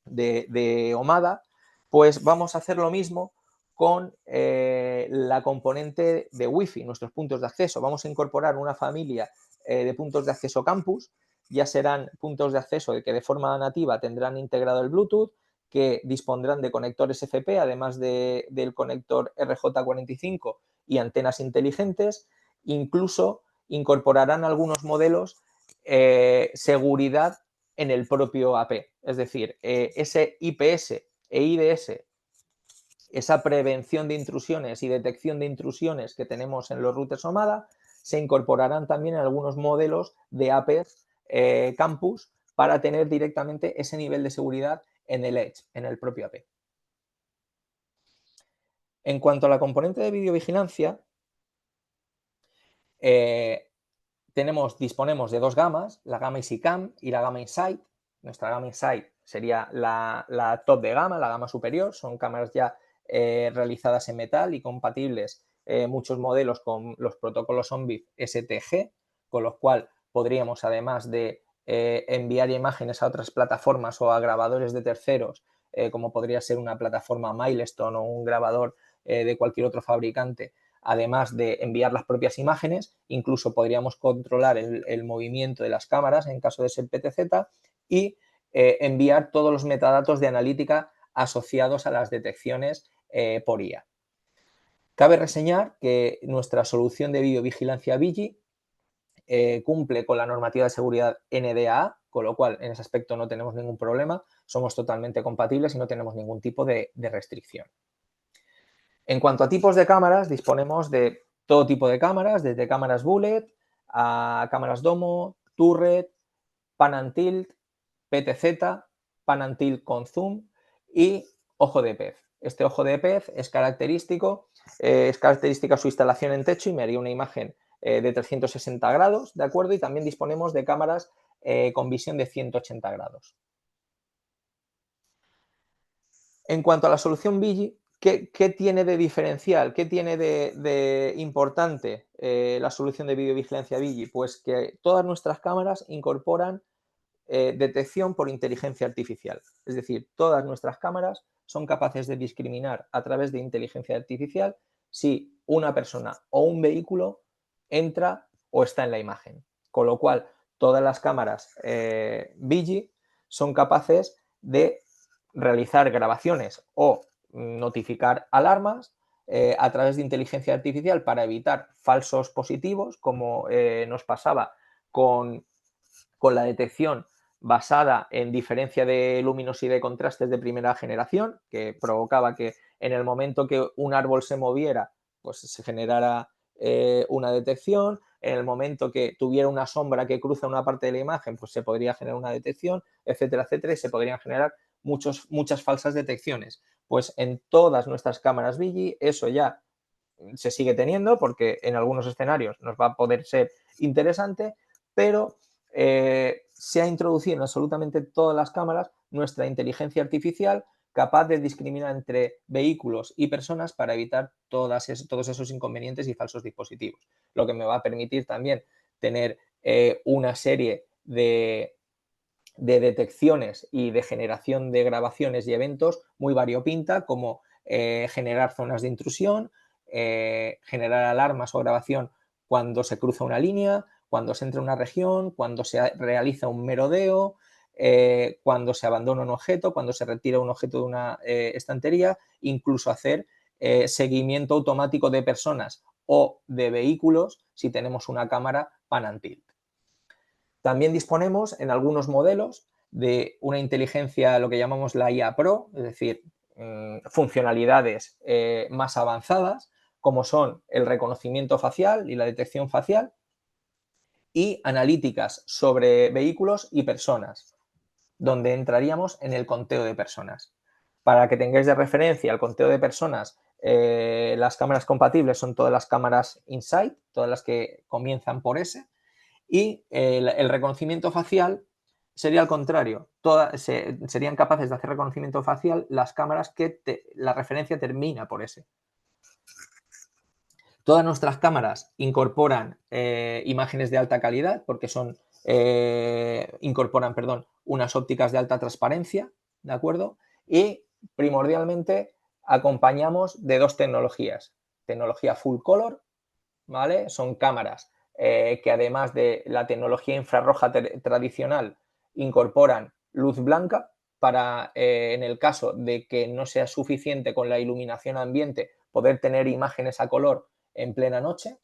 de Omada, pues vamos a hacer lo mismo con la componente de Wi-Fi, nuestros puntos de acceso. Vamos a incorporar una familia de puntos de acceso Campus, ya serán puntos de acceso que de forma nativa tendrán integrado el Bluetooth, que dispondrán de conectores FP, además del conector RJ45 y antenas inteligentes. Incluso incorporarán algunos modelos seguridad en el propio AP. Es decir, ese IPS e IDS, esa prevención de intrusiones y detección de intrusiones que tenemos en los routers Omada, se incorporarán también en algunos modelos de APs Campus para tener directamente ese nivel de seguridad en el Edge, en el propio AP. En cuanto a la componente de videovigilancia, disponemos de 2 gamas, la gama EasyCam y la gama Insight. Nuestra gama Insight sería la top de gama, la gama superior. Son cámaras ya realizadas en metal y compatibles muchos modelos con los protocolos ONVIF STG, con lo cual podríamos, además de enviar imágenes a otras plataformas o a grabadores de terceros, como podría ser una plataforma Milestone o un grabador de cualquier otro fabricante, además de enviar las propias imágenes, incluso podríamos controlar el movimiento de las cámaras en caso de ser PTZ y enviar todos los metadatos de analítica asociados a las detecciones por IA. Cabe reseñar que nuestra solución de videovigilancia Vigi cumple con la normativa de seguridad NDAA, con lo cual en ese aspecto no tenemos ningún problema, somos totalmente compatibles y no tenemos ningún tipo de restricción. En cuanto a tipos de cámaras, disponemos de todo tipo de cámaras, desde cámaras bullet a cámaras domo, turret, pan and tilt, PTZ, pan and tilt con zoom y ojo de pez. Este ojo de pez es característica su instalación en techo y me haría una imagen de 360 grados, ¿de acuerdo? Y también disponemos de cámaras con visión de 180 grados. En cuanto a la solución Vigi, ¿qué tiene de diferencial? ¿Qué tiene de importante la solución de videovigilancia Vigi? Pues que todas nuestras cámaras incorporan detección por inteligencia artificial. Es decir, todas nuestras cámaras son capaces de discriminar a través de inteligencia artificial si una persona o un vehículo entra o está en la imagen. Con lo cual, todas las cámaras Vigi son capaces de realizar grabaciones o notificar alarmas a través de inteligencia artificial para evitar falsos positivos, como nos pasaba con la detección basada en diferencia de luminosidad y contrastes de primera generación, que provocaba que en el momento que un árbol se moviera, pues se generara una detección. En el momento que tuviera una sombra que cruza una parte de la imagen, pues se podría generar una detección, etcétera, etcétera, y se podrían generar muchas falsas detecciones. Pues en todas nuestras cámaras Vigi eso ya se sigue teniendo porque en algunos escenarios nos va a poder ser interesante, pero se ha introducido en absolutamente todas las cámaras nuestra inteligencia artificial capaz de discriminar entre vehículos y personas para evitar todos esos inconvenientes y falsos dispositivos. Lo que me va a permitir también tener una serie de detecciones y de generación de grabaciones y eventos muy variopinta, como generar zonas de intrusión, generar alarmas o grabación cuando se cruza una línea, cuando se entra en una región, cuando se realiza un merodeo, cuando se abandona un objeto, cuando se retira un objeto de una estantería, incluso hacer seguimiento automático de personas o de vehículos si tenemos una cámara pan and tilt. También disponemos en algunos modelos de una inteligencia, lo que llamamos la IA Pro, es decir, funcionalidades más avanzadas, como son el reconocimiento facial y la detección facial, y analíticas sobre vehículos y personas, donde entraríamos en el conteo de personas. Para que tengáis de referencia el conteo de personas, las cámaras compatibles son todas las cámaras Insight, todas las que comienzan por S, y el reconocimiento facial sería al contrario. Serían capaces de hacer reconocimiento facial las cámaras que la referencia termina por S. Todas nuestras cámaras incorporan imágenes de alta calidad porque incorporan, unas ópticas de alta transparencia, ¿de acuerdo? Y primordialmente acompañamos de dos tecnologías. Tecnología full color, ¿vale? Son cámaras que además de la tecnología infrarroja tradicional incorporan luz blanca para, en el caso de que no sea suficiente con la iluminación ambiente, poder tener imágenes a color en plena noche.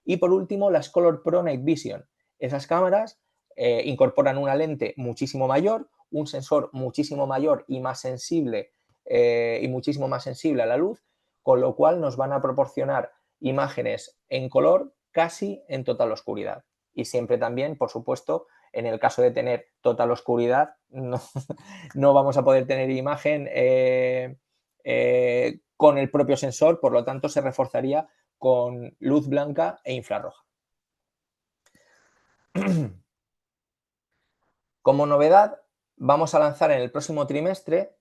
Y por último, las Color Pro Night Vision. Esas cámaras incorporan una lente muchísimo mayor, un sensor muchísimo mayor y más sensible y muchísimo más sensible a la luz, con lo cual nos van a proporcionar imágenes en color casi en total oscuridad. Y siempre también, por supuesto, en el caso de tener total oscuridad, no vamos a poder tener imagen con el propio sensor, por lo tanto se reforzaría con luz blanca e infrarroja. Como novedad, vamos a lanzar en el próximo trimestre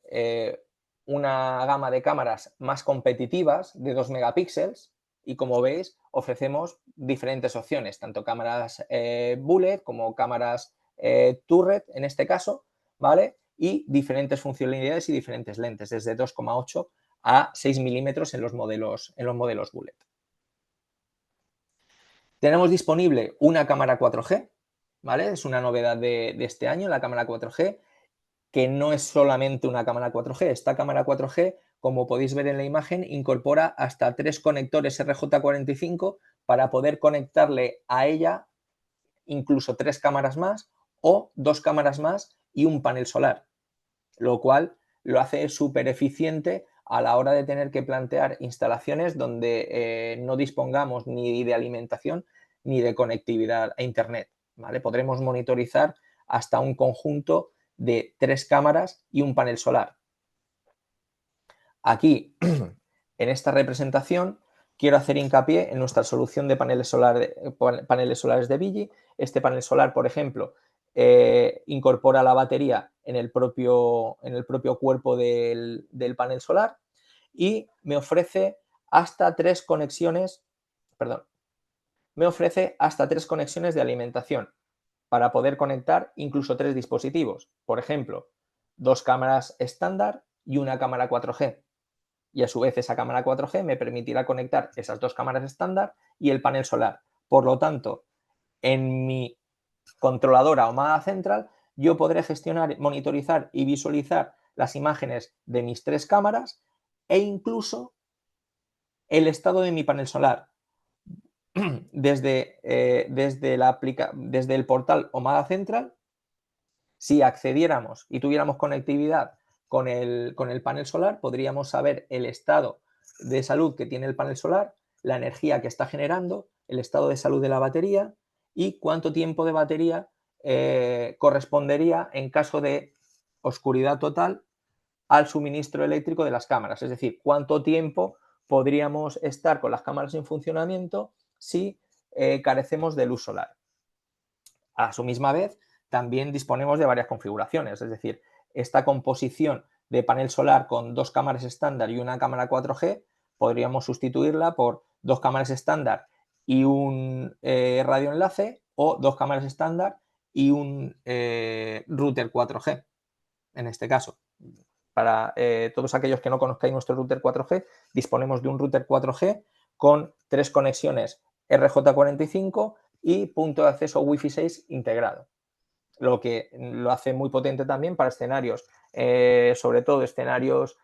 una gama de cámaras más competitivas de 2 megapíxeles y, como veis, ofrecemos diferentes opciones, tanto cámaras bullet como cámaras turret en este caso, ¿vale? Y diferentes funcionalidades y diferentes lentes, desde 2,8 a 6 milímetros en los modelos bullet. Tenemos disponible una cámara 4G, ¿vale? Es una novedad de este año, la cámara 4G, que no es solamente una cámara 4G. Esta cámara 4G, como podéis ver en la imagen, incorpora hasta 3 conectores RJ45 para poder conectarle a ella incluso 3 cámaras más o 2 cámaras más y un panel solar, lo cual lo hace súper eficiente a la hora de tener que plantear instalaciones donde no dispongamos ni de alimentación ni de conectividad a Internet, ¿vale? Podremos monitorizar hasta un conjunto de 3 cámaras y un panel solar. Aquí, en esta representación, quiero hacer hincapié en nuestra solución de paneles solares de Vigi. Este panel solar, por ejemplo, incorpora la batería en el propio cuerpo del panel solar y me ofrece hasta 3 conexiones, de alimentación para poder conectar incluso 3 dispositivos. Por ejemplo, 2 cámaras estándar y una cámara 4G. Y a su vez esa cámara 4G me permitirá conectar esas 2 cámaras estándar y el panel solar. Por lo tanto, en mi controladora Omada Central yo podré gestionar, monitorizar y visualizar las imágenes de mis 3 cámaras e incluso el estado de mi panel solar desde el portal Omada Central. Si accediéramos y tuviéramos conectividad con el panel solar, podríamos saber el estado de salud que tiene el panel solar, la energía que está generando, el estado de salud de la batería y cuánto tiempo de batería correspondería en caso de oscuridad total al suministro eléctrico de las cámaras, es decir, cuánto tiempo podríamos estar con las cámaras en funcionamiento si carecemos de luz solar. A su misma vez, también disponemos de varias configuraciones, es decir, esta composición de panel solar con 2 cámaras estándar y una cámara 4G, podríamos sustituirla por 2 cámaras estándar y un radioenlace, o 2 cámaras estándar y un router 4G, en este caso. Para todos aquellos que no conozcáis nuestro router 4G, disponemos de un router 4G con 3 conexiones RJ45 y punto de acceso Wi-Fi 6 integrado, lo que lo hace muy potente también para escenarios, sobre todo escenarios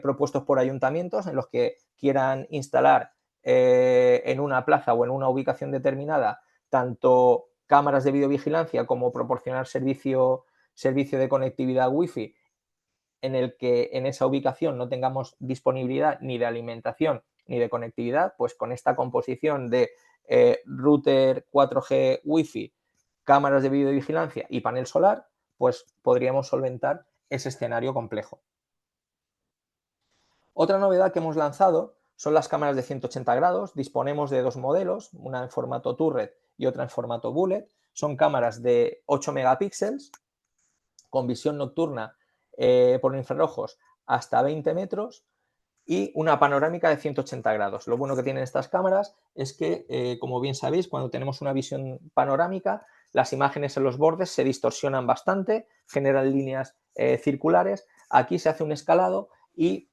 propuestos por ayuntamientos en los que quieran instalar en una plaza o en una ubicación determinada tanto cámaras de videovigilancia como proporcionar servicio de conectividad Wi-Fi en el que en esa ubicación no tengamos disponibilidad ni de alimentación ni de conectividad, pues con esta composición de router 4G Wi-Fi, cámaras de videovigilancia y panel solar, pues podríamos solventar ese escenario complejo. Otra novedad que hemos lanzado son las cámaras de 180 grados. Disponemos de 2 modelos, una en formato turret y otra en formato bullet. Son cámaras de 8 megapíxeles con visión nocturna por infrarrojos hasta 20 metros y una panorámica de 180 grados. Lo bueno que tienen estas cámaras es que, como bien sabéis, cuando tenemos una visión panorámica, las imágenes en los bordes se distorsionan bastante, generan líneas circulares. Aquí se hace un escalado y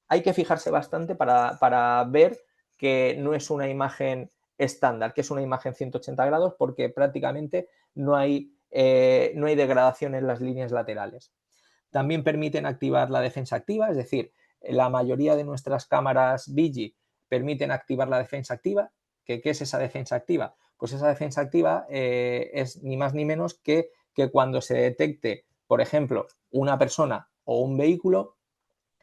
hay que fijarse bastante para ver que no es una imagen estándar, que es una imagen 180 grados, porque prácticamente no hay degradación en las líneas laterales. También permiten activar la defensa activa, es decir, la mayoría de nuestras cámaras Vigi permiten activar la defensa activa. ¿Qué es esa defensa activa? Pues esa defensa activa es ni más ni menos que cuando se detecte, por ejemplo, una persona o un vehículo,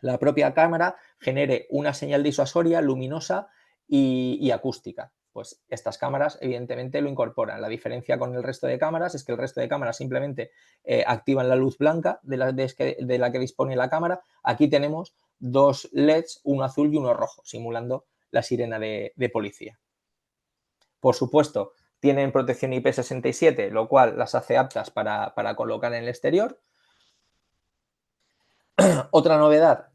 la propia cámara genere una señal disuasoria luminosa y acústica. Pues estas cámaras evidentemente lo incorporan. La diferencia con el resto de cámaras es que el resto de cámaras simplemente activan la luz blanca de la que dispone la cámara. Aquí tenemos 2 LEDs, uno azul y uno rojo, simulando la sirena de policía. Por supuesto, tienen protección IP67, lo cual las hace aptas para colocar en el exterior. Otra novedad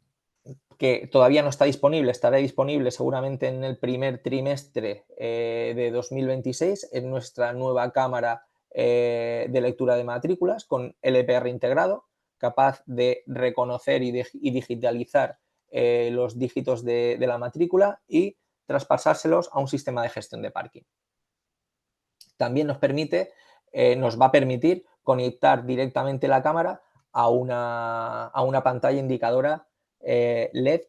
que todavía no está disponible, estará disponible seguramente en el primer trimestre de 2026 en nuestra nueva cámara de lectura de matrículas con LPR integrado, capaz de reconocer y digitalizar los dígitos de la matrícula y traspasárselos a un sistema de gestión de parking. También nos va a permitir conectar directamente la cámara a una pantalla indicadora LED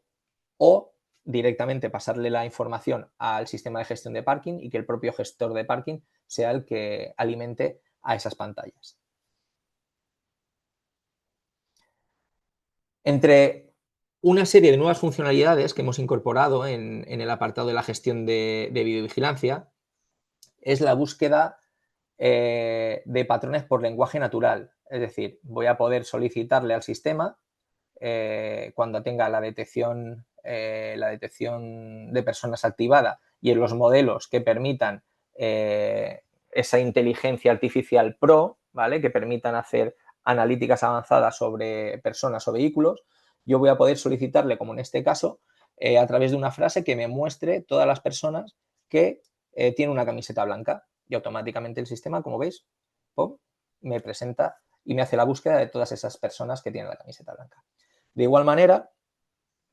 o directamente pasarle la información al sistema de gestión de parking y que el propio gestor de parking sea el que alimente a esas pantallas. Entre una serie de nuevas funcionalidades que hemos incorporado en el apartado de la gestión de videovigilancia es la búsqueda de patrones por lenguaje natural. Es decir, voy a poder solicitarle al sistema cuando tenga la detección de personas activada y en los modelos que permitan esa inteligencia artificial pro, ¿vale? Que permitan hacer analíticas avanzadas sobre personas o vehículos, yo voy a poder solicitarle, como en este caso, a través de una frase que me muestre todas las personas que tienen una camiseta blanca y automáticamente el sistema, como veis, ¡pum!, me presenta y me hace la búsqueda de todas esas personas que tienen la camiseta blanca. De igual manera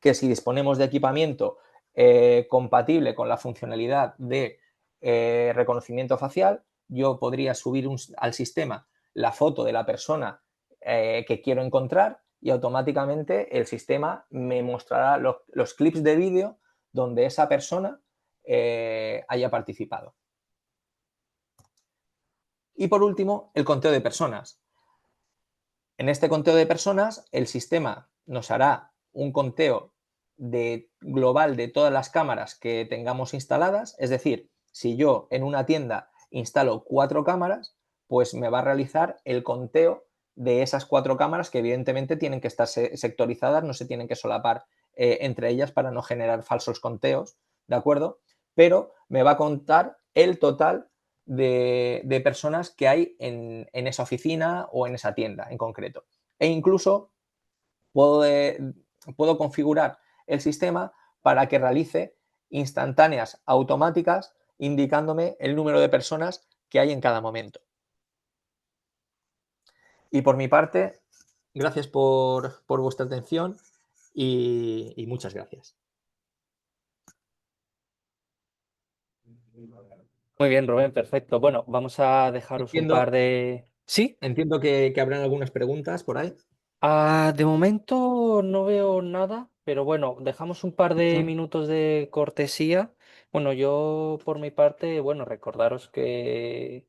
que si disponemos de equipamiento compatible con la funcionalidad de reconocimiento facial, yo podría subir al sistema la foto de la persona que quiero encontrar y automáticamente el sistema me mostrará los clips de vídeo donde esa persona haya participado. Y por último, el conteo de personas. En este conteo de personas, el sistema nos hará un conteo global de todas las cámaras que tengamos instaladas. Es decir, si yo en una tienda instalo 4 cámaras, pues me va a realizar el conteo de esas 4 cámaras que evidentemente tienen que estar sectorizadas, no se tienen que solapar entre ellas para no generar falsos conteos, ¿de acuerdo? Pero me va a contar el total de personas que hay en esa oficina o en esa tienda en concreto. E incluso puedo configurar el sistema para que realice instantáneas automáticas indicándome el número de personas que hay en cada momento. Y por mi parte, gracias por vuestra atención y muchas gracias. Muy bien, Rubén, perfecto. Bueno, vamos a dejaros un par Entiendo, de... ¿Sí? entiendo que habrán algunas preguntas por ahí. De momento no veo nada, pero bueno, dejamos un par de Sí. minutos de cortesía. Bueno, yo por mi parte, bueno, recordaros que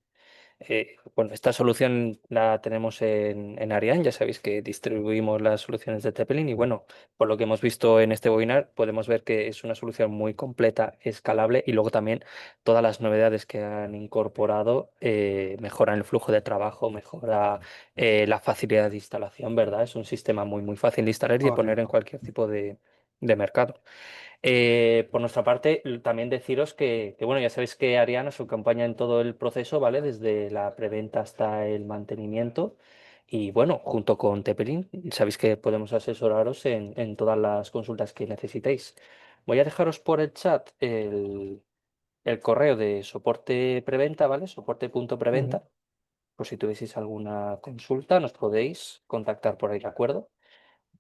bueno, esta solución la tenemos en Ariane, ya sabéis que distribuimos las soluciones de Zeppelin y bueno, por lo que hemos visto en este webinar, podemos ver que es una solución muy completa, escalable y luego también todas las novedades que han incorporado mejoran el flujo de trabajo, mejora la facilidad de instalación, ¿verdad? Es un sistema muy, muy fácil de instalar y de poner en Correcto. cualquier tipo de mercado. Por nuestra parte, también deciros bueno, ya sabéis que Ariana os acompaña en todo el proceso, ¿vale? Desde la preventa hasta el mantenimiento. Y bueno, junto con Tepelin, sabéis que podemos asesoraros en todas las consultas que necesitéis. Voy a dejaros por el chat el correo de soporte preventa, ¿vale? Ujú. Soporte.preventa. Por si tuvieseis alguna consulta, nos podéis contactar por ahí, ¿de acuerdo?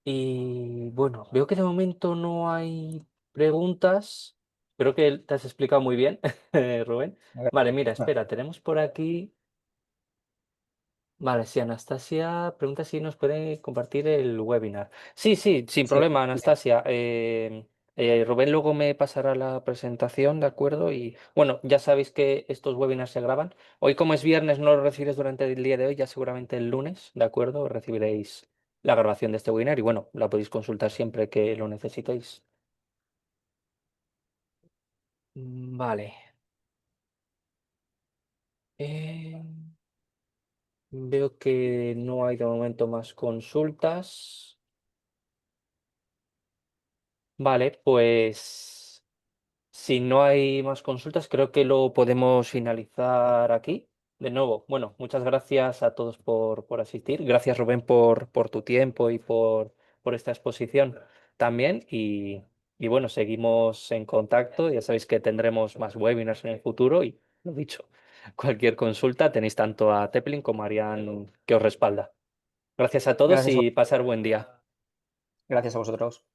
Y bueno, veo que de momento no hay preguntas. Creo que te has explicado muy bien, Rubén. Vale, mira, espera, tenemos por aquí. Vale, sí, Anastasia pregunta si nos puede compartir el webinar. Sí, sí, sin Sí, problema, bien. Anastasia. Rubén luego me pasará la presentación, ¿de acuerdo? Y bueno, ya sabéis que estos webinars se graban. Hoy, como es viernes, no lo recibiréis durante el día de hoy, ya seguramente el lunes, ¿de acuerdo? Recibiréis la grabación de este webinar y bueno, la podéis consultar siempre que lo necesitéis. Vale. Eh, Veo que no hay de momento más consultas. Vale, pues si no hay más consultas, creo que lo podemos finalizar aquí. De nuevo, bueno, muchas gracias a todos por asistir. Gracias, Rubén, por tu tiempo y por esta exposición también. Y bueno, seguimos en contacto. Ya sabéis que tendremos más webinars en el futuro y lo dicho, cualquier consulta tenéis tanto a Teplin como a Arián que os respalda. Gracias a todos Gracias, y pasar buen día. gracias a vosotros.